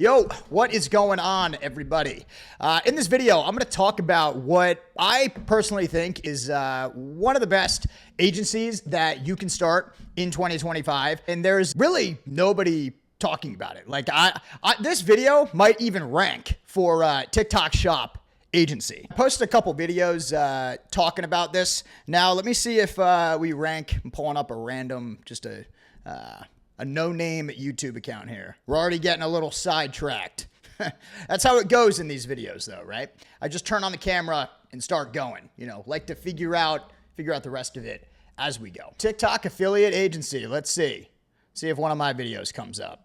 Yo, what is going on, everybody? In this video, I'm going to talk about what I personally think is one of the best agencies that you can start in 2025. And there's really nobody talking about it. Like this video might even rank for TikTok Shop agency. I posted a couple videos talking about this. Now, let me see if we rank. I'm pulling up a random, just a no-name YouTube account here. We're already getting a little sidetracked. That's how it goes in these videos though, right? I just turn on the camera and start going, like to figure out the rest of it as we go. TikTok affiliate agency. Let's see if one of my videos comes up.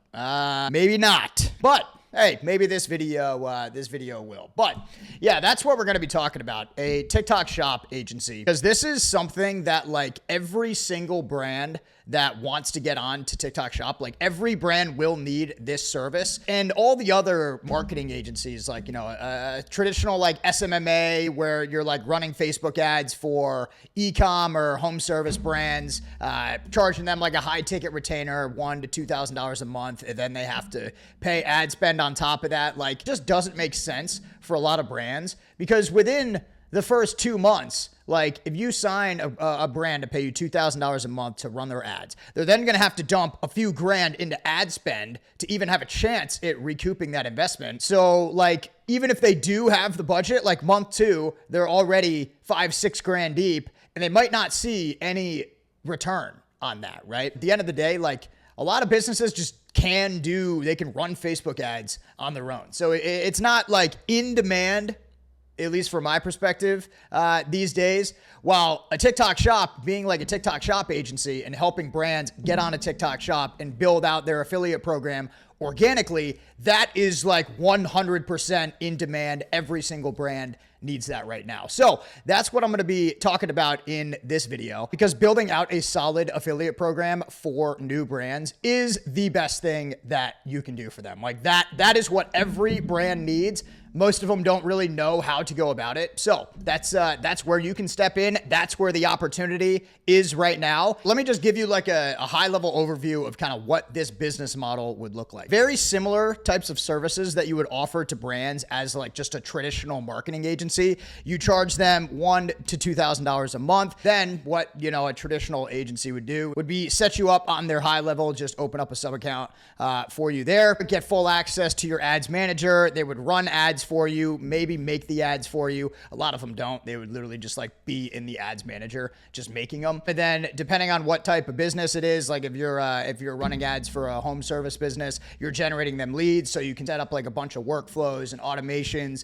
Maybe not, but hey, maybe this video will. But yeah, that's what we're going to be talking about. A TikTok Shop agency, because this is something that like every single brand that wants to get on to TikTok Shop, like every brand will need this service. And all the other marketing agencies, like, traditional like SMMA, where you're like running Facebook ads for e-com or home service brands, charging them like a high ticket retainer, $1,000 to $2,000 a month. And then they have to pay ad spend on top of that. Like, just doesn't make sense for a lot of brands, because within the first 2 months, like if you sign a brand to pay you $2,000 a month to run their ads, they're then going to have to dump a few grand into ad spend to even have a chance at recouping that investment. So like, even if they do have the budget, like month 2, they're already $5-6 grand deep, and they might not see any return on that, right? At the end of the day, like a lot of businesses just they can run Facebook ads on their own. So it's not like in demand, at least from my perspective, these days. While a TikTok Shop, being like a TikTok Shop agency and helping brands get on a TikTok Shop and build out their affiliate program organically, that is like 100% in demand. Every single brand needs that right now. So that's what I'm going to be talking about in this video, because building out a solid affiliate program for new brands is the best thing that you can do for them. Like that is what every brand needs. Most of them don't really know how to go about it. So that's where you can step in. That's where the opportunity is right now. Let me just give you like a high level overview of kind of what this business model would look like. Very similar types of services that you would offer to brands as like just a traditional marketing agency. You charge them $1,000 to $2,000 a month. Then what, a traditional agency would do would be set you up on their high level, just open up a sub account for you there, get full access to your ads manager. They would run ads for you, maybe make the ads for you. A lot of them don't. They would literally just like be in the ads manager, just making them. And then depending on what type of business it is, like if you're running ads for a home service business, you're generating them leads. So you can set up like a bunch of workflows and automations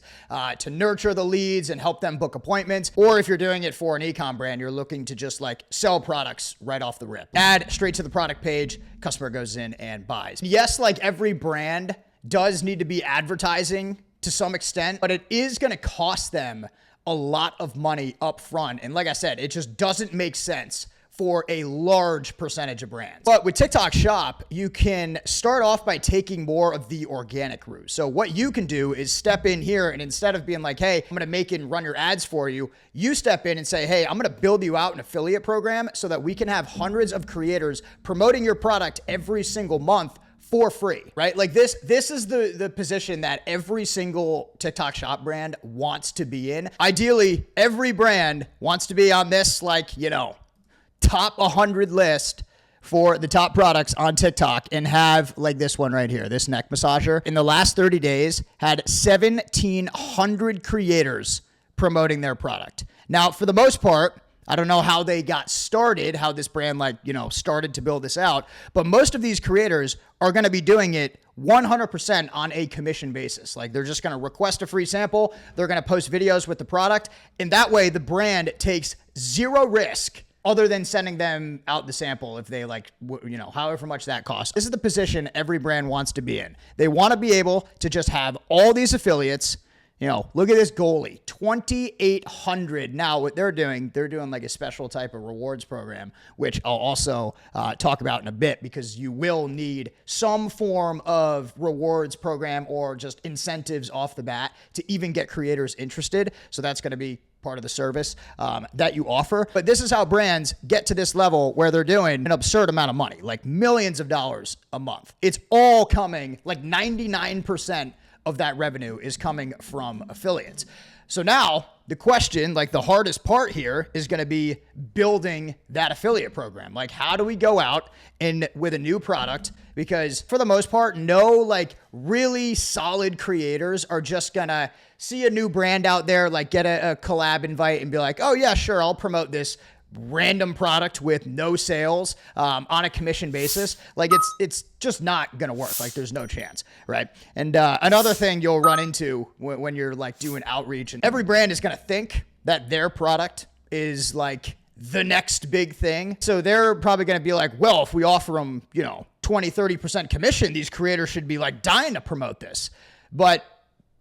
to nurture the leads and help them book appointments. Or if you're doing it for an e-com brand, you're looking to just like sell products right off the rip. Add straight to the product page, customer goes in and buys. Yes, like every brand does need to be advertising to some extent, but it is going to cost them a lot of money up front. And like I said, it just doesn't make sense for a large percentage of brands. But with TikTok Shop, you can start off by taking more of the organic route. So what you can do is step in here, and instead of being like, hey, I'm going to make and run your ads for you, you step in and say, hey, I'm going to build you out an affiliate program so that we can have hundreds of creators promoting your product every single month for free, right? Like this is the position that every single TikTok Shop brand wants to be in. Ideally, every brand wants to be on this, top 100 list for the top products on TikTok, and have like this one right here, this neck massager. In the last 30 days, had 1,700 creators promoting their product. Now, for the most part, I don't know how they got started, how this brand started to build this out, but most of these creators are going to be doing it 100% on a commission basis. Like they're just going to request a free sample. They're going to post videos with the product. And that way the brand takes zero risk other than sending them out the sample if they however much that costs. This is the position every brand wants to be in. They want to be able to just have all these affiliates. Look at this goalie, 2,800. Now what they're doing like a special type of rewards program, which I'll also talk about in a bit, because you will need some form of rewards program or just incentives off the bat to even get creators interested. So that's going to be part of the service that you offer. But this is how brands get to this level where they're doing an absurd amount of money, like millions of dollars a month. It's all coming, like 99% of that revenue is coming from affiliates. So now the question, like the hardest part here, is going to be building that affiliate program. Like, how do we go out and with a new product? Because for the most part, no like really solid creators are just going to see a new brand out there, like get a collab invite and be like, oh yeah, sure, I'll promote this random product with no sales on a commission basis. Like it's just not gonna work. Like there's no chance, right? And another thing you'll run into when you're like doing outreach, and every brand is gonna think that their product is like the next big thing. So they're probably gonna be like, well, if we offer them, 20-30% commission, these creators should be like dying to promote this. But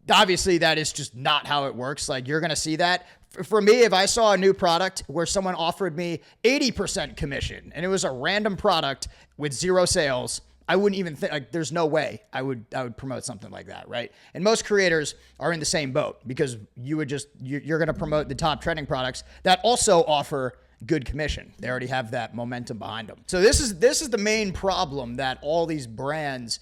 obviously that is just not how it works. Like you're gonna see that. For me, if I saw a new product where someone offered me 80% commission and it was a random product with zero sales, I wouldn't even think, like, there's no way I would promote something like that, right? And most creators are in the same boat because you're going to promote the top trending products that also offer good commission. They already have that momentum behind them. So this is the main problem that all these brands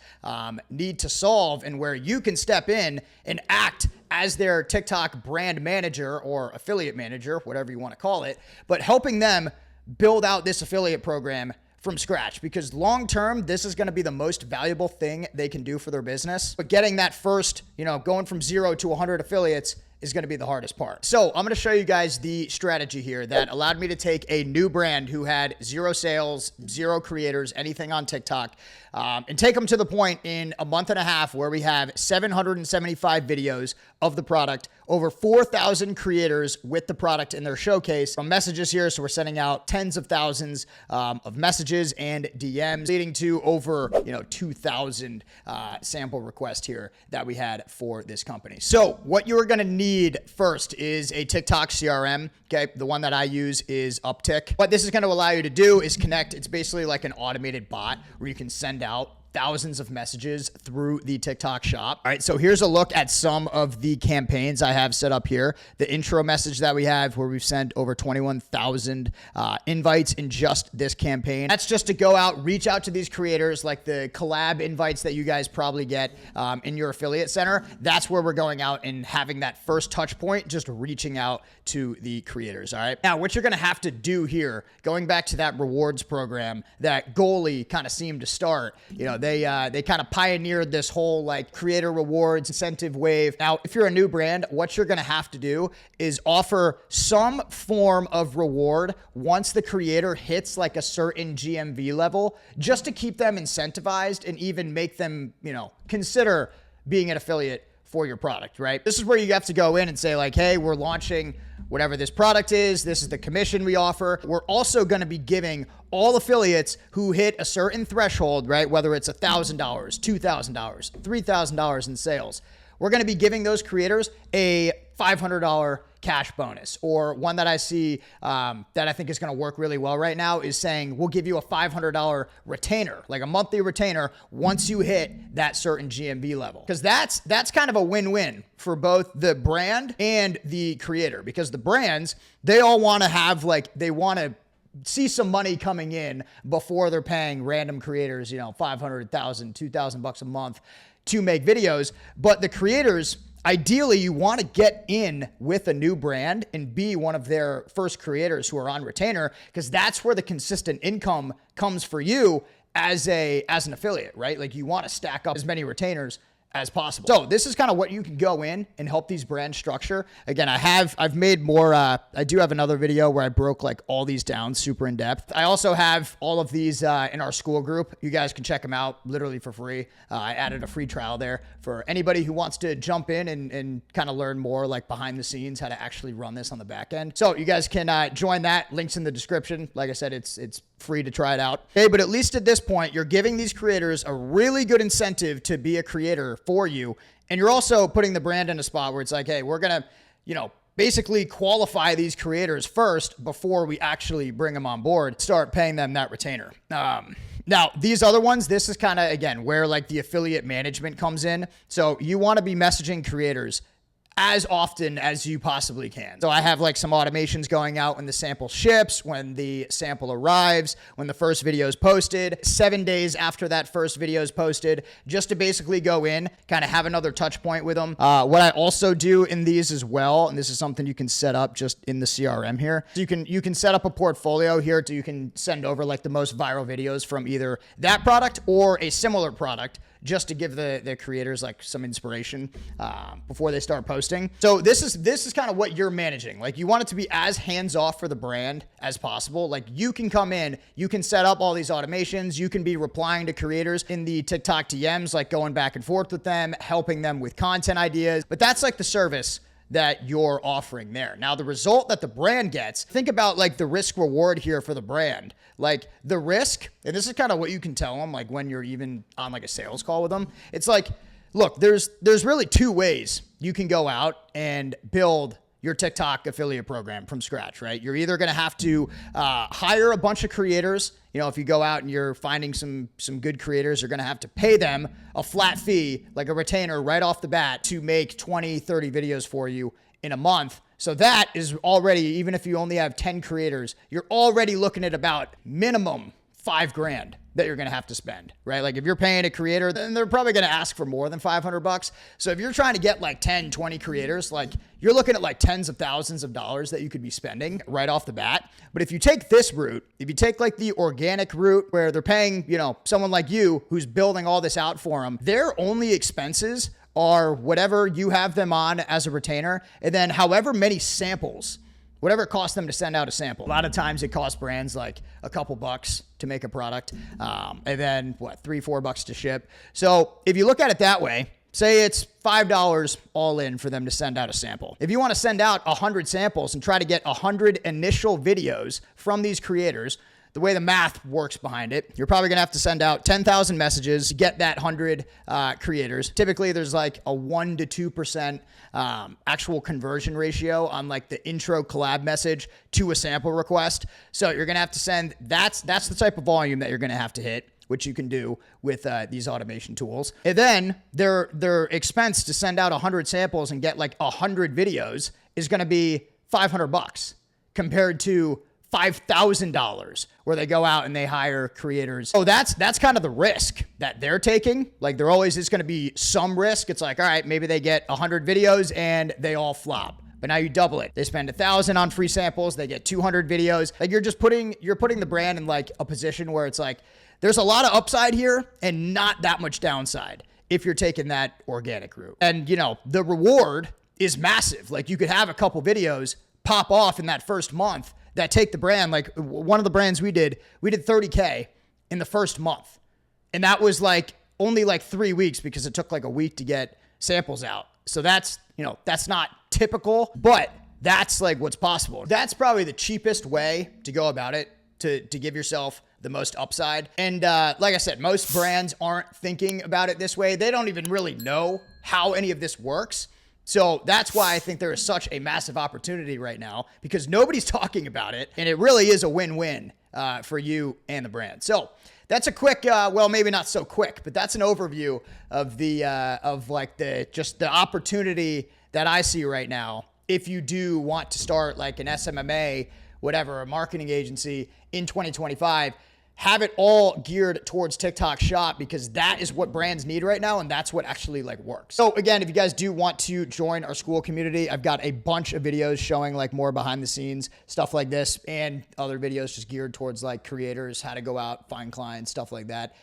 need to solve, and where you can step in and act as their TikTok brand manager or affiliate manager, whatever you want to call it, but helping them build out this affiliate program from scratch, because long term, this is going to be the most valuable thing they can do for their business. But getting that first, going from 0 to 100 affiliates is going to be the hardest part. So I'm going to show you guys the strategy here that allowed me to take a new brand who had zero sales, zero creators, anything on TikTok, and take them to the point in a month and a half where we have 775 videos of the product, over 4,000 creators with the product in their showcase. Some messages here, so we're sending out tens of thousands of messages and DMs, leading to over 2,000 sample requests here that we had for this company. So what you're going to need first is a TikTok CRM. Okay, the one that I use is Uptick. What this is going to allow you to do is connect. It's basically like an automated bot where you can send out thousands of messages through the TikTok shop. All right, so here's a look at some of the campaigns I have set up here. The intro message that we have, where we've sent over 21,000 invites in just this campaign. That's just to go out, reach out to these creators, like the collab invites that you guys probably get in your affiliate center. That's where we're going out and having that first touch point, just reaching out to the creators. All right, now what you're gonna have to do here, going back to that rewards program that Goalie kind of seemed to start, they kind of pioneered this whole like creator rewards incentive wave. Now, if you're a new brand, what you're going to have to do is offer some form of reward once the creator hits like a certain GMV level, just to keep them incentivized and even make them, consider being an affiliate for your product, right? This is where you have to go in and say like, hey, we're launching whatever this product is. This is the commission we offer. We're also going to be giving all affiliates who hit a certain threshold, right? Whether it's $1,000, $2,000, $3,000 in sales. We're going to be giving those creators a $500 cash bonus. Or one that I see that I think is going to work really well right now is saying we'll give you a $500 retainer, like a monthly retainer, once you hit that certain GMV level. Because that's kind of a win-win for both the brand and the creator, because the brands, they all want to have they want to see some money coming in before they're paying random creators, $500, $1,000, $2,000 a month to make videos. But the creators, ideally, you want to get in with a new brand and be one of their first creators who are on retainer, because that's where the consistent income comes for you as an affiliate, right? Like you want to stack up as many retainers as possible. So this is kind of what you can go in and help these brands structure. Again, I've made more, I do have another video where I broke like all these down super in depth. I also have all of these in our school group. You guys can check them out literally for free. I added a free trial there for anybody who wants to jump in and kind of learn more like behind the scenes, how to actually run this on the back end. So you guys can join that. Links in the description. Like I said, it's free to try it out. Okay, but at least at this point, you're giving these creators a really good incentive to be a creator for you. And you're also putting the brand in a spot where it's like, hey, we're going to, basically qualify these creators first before we actually bring them on board, start paying them that retainer. Now, these other ones, this is kind of, again, where like the affiliate management comes in. So you want to be messaging creators as often as you possibly can. So I have like some automations going out when the sample ships, when the sample arrives, when the first video is posted, 7 days after that first video is posted, just to basically go in, kind of have another touch point with them. What I also do in these as well, and this is something you can set up just in the CRM here. So you can set up a portfolio here so you can send over like the most viral videos from either that product or a similar product, just to give the creators like some inspiration before they start posting. So this is kind of what you're managing. Like, you want it to be as hands-off for the brand as possible. Like, you can come in, you can set up all these automations, you can be replying to creators in the TikTok DMs, like going back and forth with them, helping them with content ideas. But that's like the service that you're offering there. Now, the result that the brand gets, think about like the risk reward here for the brand. Like, the risk, and this is kind of what you can tell them, like when you're even on like a sales call with them. It's like, look, there's really two ways you can go out and build your TikTok affiliate program from scratch, right? You're either going to have to hire a bunch of creators. You know, if you go out and you're finding some good creators, you're going to have to pay them a flat fee, like a retainer right off the bat, to make 20, 30 videos for you in a month. So that is already, even if you only have 10 creators, you're already looking at about minimum $5,000 that you're going to have to spend, right? Like, if you're paying a creator, then they're probably going to ask for more than $500. So if you're trying to get like 10, 20 creators, like, you're looking at like tens of thousands of dollars that you could be spending right off the bat. But if you take this route, if you take like the organic route where they're paying, you know, someone like you who's building all this out for them, their only expenses are whatever you have them on as a retainer, and then however many samples, whatever it costs them to send out a sample. A lot of times it costs brands like a couple bucks to make a product, and then what, $3-4 to ship. So if you look at it that way, say it's $5 all in for them to send out a sample. If you want to send out 100 samples and try to get 100 initial videos from these creators, the way the math works behind it, you're probably going to have to send out 10,000 messages to get that 100 creators. Typically, there's like a 1 to 2% actual conversion ratio on like the intro collab message to a sample request. So you're going to have to send, that's the type of volume that you're going to have to hit, which you can do with these automation tools. And then their expense to send out 100 samples and get like 100 videos is going to be $500 compared to $5,000 where they go out and they hire creators. So that's kind of the risk that they're taking. Like, there always is going to be some risk. It's like, all right, maybe they get 100 videos and they all flop. But now you double it. They spend $1,000 on free samples. They get 200 videos. Like, you're putting the brand in like a position where it's like, there's a lot of upside here and not that much downside if you're taking that organic route. And, you know, the reward is massive. Like, you could have a couple videos pop off in that first month that take the brand. Like, one of the brands we did $30K in the first month. And that was like only like 3 weeks because it took like a week to get samples out. So that's, you know, that's not typical, but that's like what's possible. That's probably the cheapest way to go about it, to give yourself the most upside. And like I said, most brands aren't thinking about it this way. They don't even really know how any of this works. So that's why I think there is such a massive opportunity right now, because nobody's talking about it, and it really is a win-win for you and the brand. So that's a quick, well, maybe not so quick, but that's an overview of the just the opportunity that I see right now. If you do want to start like an SMMA, whatever, a marketing agency in 2025, have it all geared towards TikTok Shop, because that is what brands need right now, and that's what actually like works. So again, if you guys do want to join our school community, I've got a bunch of videos showing like more behind the scenes stuff like this, and other videos just geared towards like creators, how to go out, find clients, stuff like that.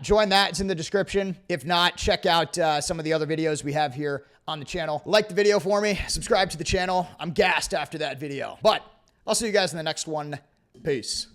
Join that. It's in the description. If not, check out some of the other videos we have here on the channel. Like the video for me, subscribe to the channel. I'm gassed after that video, but I'll see you guys in the next one. Peace.